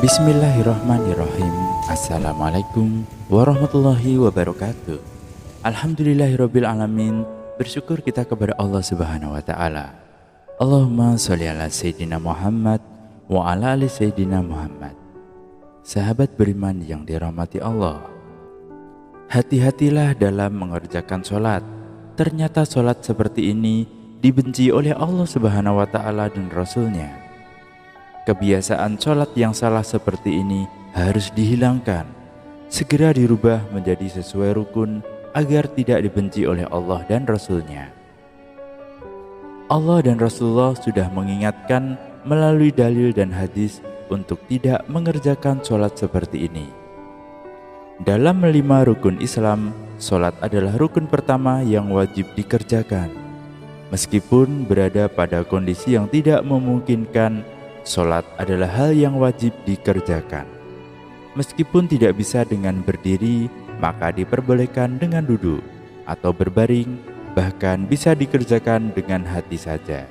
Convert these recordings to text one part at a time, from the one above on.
Bismillahirrahmanirrahim. Assalamualaikum warahmatullahi wabarakatuh. Alhamdulillahirabbil alamin. Bersyukur kita kepada Allah Subhanahu wa taala. Allahumma sholli ala sayyidina Muhammad wa ala ali sayyidina Muhammad. Sahabat beriman yang dirahmati Allah, hati-hatilah dalam mengerjakan sholat. Ternyata sholat seperti ini dibenci oleh Allah Subhanahu wa taala dan Rasulnya. Kebiasaan sholat yang salah seperti ini harus dihilangkan, segera dirubah menjadi sesuai rukun agar tidak dibenci oleh Allah dan Rasul-Nya. Allah dan Rasulullah sudah mengingatkan melalui dalil dan hadis untuk tidak mengerjakan sholat seperti ini. Dalam 5 rukun Islam, sholat adalah rukun pertama yang wajib dikerjakan. Meskipun berada pada kondisi yang tidak memungkinkan, sholat adalah hal yang wajib dikerjakan. Meskipun tidak bisa dengan berdiri, maka diperbolehkan dengan duduk atau berbaring, bahkan bisa dikerjakan dengan hati saja.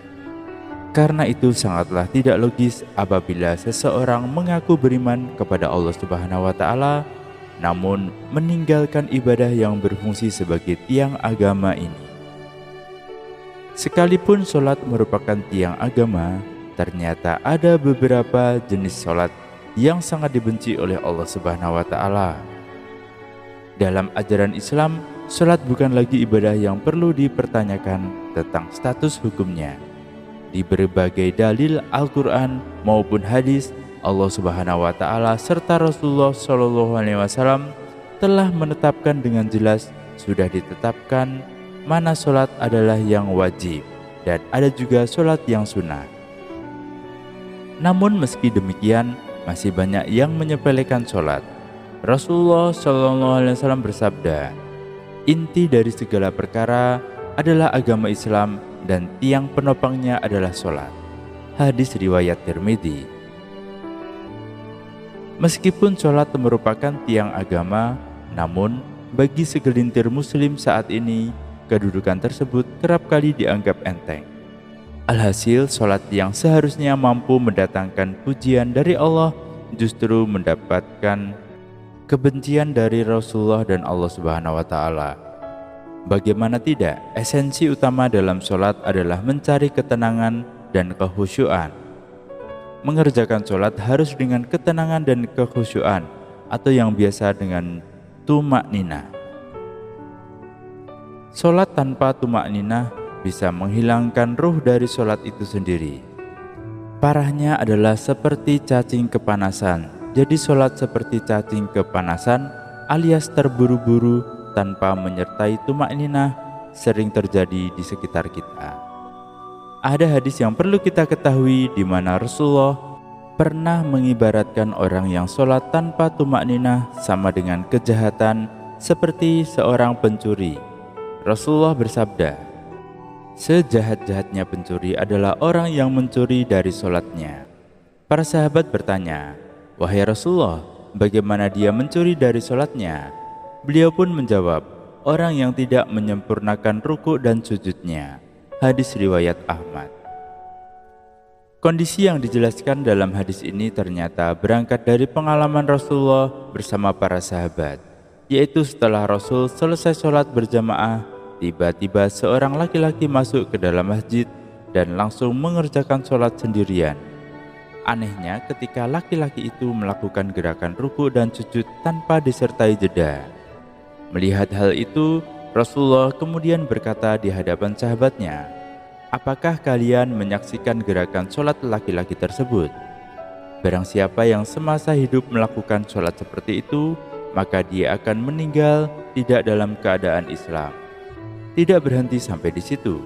Karena itu sangatlah tidak logis apabila seseorang mengaku beriman kepada Allah Subhanahu wa taala, namun meninggalkan ibadah yang berfungsi sebagai tiang agama ini. Sekalipun sholat merupakan tiang agama, ternyata ada beberapa jenis sholat yang sangat dibenci oleh Allah Subhanahu wa taala. Dalam ajaran Islam, sholat bukan lagi ibadah yang perlu dipertanyakan tentang status hukumnya. Di berbagai dalil Al-Quran maupun hadis, Allah Subhanahu wa taala serta Rasulullah SAW telah menetapkan dengan jelas, sudah ditetapkan mana sholat adalah yang wajib dan ada juga sholat yang sunnah. Namun meski demikian, masih banyak yang menyepelekan sholat. Rasulullah SAW bersabda, inti dari segala perkara adalah agama Islam dan tiang penopangnya adalah sholat. Hadis riwayat Tirmidzi. Meskipun sholat merupakan tiang agama, namun bagi segelintir muslim saat ini, kedudukan tersebut kerap kali dianggap enteng. Alhasil, sholat yang seharusnya mampu mendatangkan pujian dari Allah justru mendapatkan kebencian dari Rasulullah dan Allah Subhanahu wa taala. Bagaimana tidak, esensi utama dalam sholat adalah mencari ketenangan dan kekhusyuan. Mengerjakan sholat harus dengan ketenangan dan kekhusyuan, atau yang biasa dengan tumak-ninah. Sholat tanpa tumak-ninah bisa menghilangkan ruh dari sholat itu sendiri. Parahnya adalah seperti cacing kepanasan. Jadi sholat seperti cacing kepanasan alias terburu-buru tanpa menyertai tumak-ninah sering terjadi di sekitar kita. Ada hadis yang perlu kita ketahui di mana Rasulullah pernah mengibaratkan orang yang sholat tanpa tumak-ninah sama dengan kejahatan seperti seorang pencuri. Rasulullah bersabda, sejahat-jahatnya pencuri adalah orang yang mencuri dari sholatnya. Para sahabat bertanya, wahai Rasulullah, bagaimana dia mencuri dari sholatnya? Beliau pun menjawab, orang yang tidak menyempurnakan ruku dan sujudnya. Hadis riwayat Ahmad. Kondisi yang dijelaskan dalam hadis ini ternyata berangkat dari pengalaman Rasulullah bersama para sahabat, yaitu setelah Rasul selesai sholat berjamaah, tiba-tiba seorang laki-laki masuk ke dalam masjid dan langsung mengerjakan sholat sendirian. Anehnya ketika laki-laki itu melakukan gerakan ruku dan sujud tanpa disertai jeda. Melihat hal itu, Rasulullah kemudian berkata di hadapan sahabatnya, apakah kalian menyaksikan gerakan sholat laki-laki tersebut? Barang siapa yang semasa hidup melakukan sholat seperti itu, maka dia akan meninggal tidak dalam keadaan Islam. Tidak berhenti sampai di situ.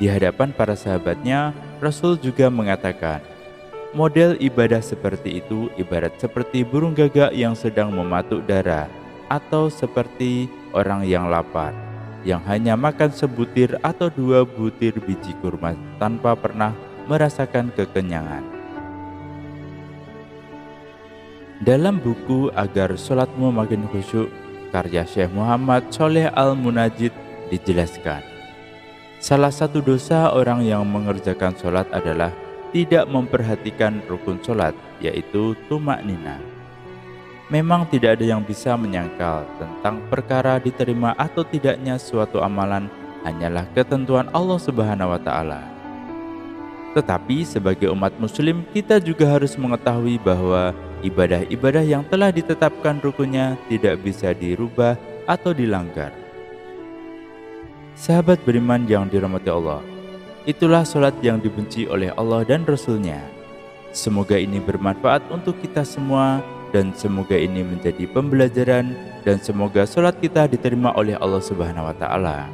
Di hadapan para sahabatnya, Rasul juga mengatakan, model ibadah seperti itu ibarat seperti burung gagak yang sedang mematuk darah, atau seperti orang yang lapar, yang hanya makan sebutir atau 2 butir biji kurma tanpa pernah merasakan kekenyangan. Dalam buku Agar Sholatmu Makin Khusyuk, karya Syekh Muhammad Sholeh Al-Munajjid, dijelaskan, salah satu dosa orang yang mengerjakan sholat adalah tidak memperhatikan rukun sholat, yaitu tumak nina. Memang tidak ada yang bisa menyangkal tentang perkara diterima atau tidaknya suatu amalan, hanyalah ketentuan Allah Subhanahu wa Ta'ala. Tetapi sebagai umat Muslim, kita juga harus mengetahui bahwa ibadah-ibadah yang telah ditetapkan rukunnya tidak bisa dirubah atau dilanggar. Sahabat beriman yang dirahmati Allah, itulah sholat yang dibenci oleh Allah dan Rasul-Nya. Semoga ini bermanfaat untuk kita semua, dan semoga ini menjadi pembelajaran, dan semoga sholat kita diterima oleh Allah Subhanahu wa Ta'ala.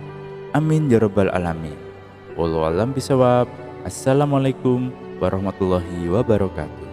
Amin ya rabbal alamin. Wallahu a'lam bishawab. Assalamualaikum warahmatullahi wabarakatuh.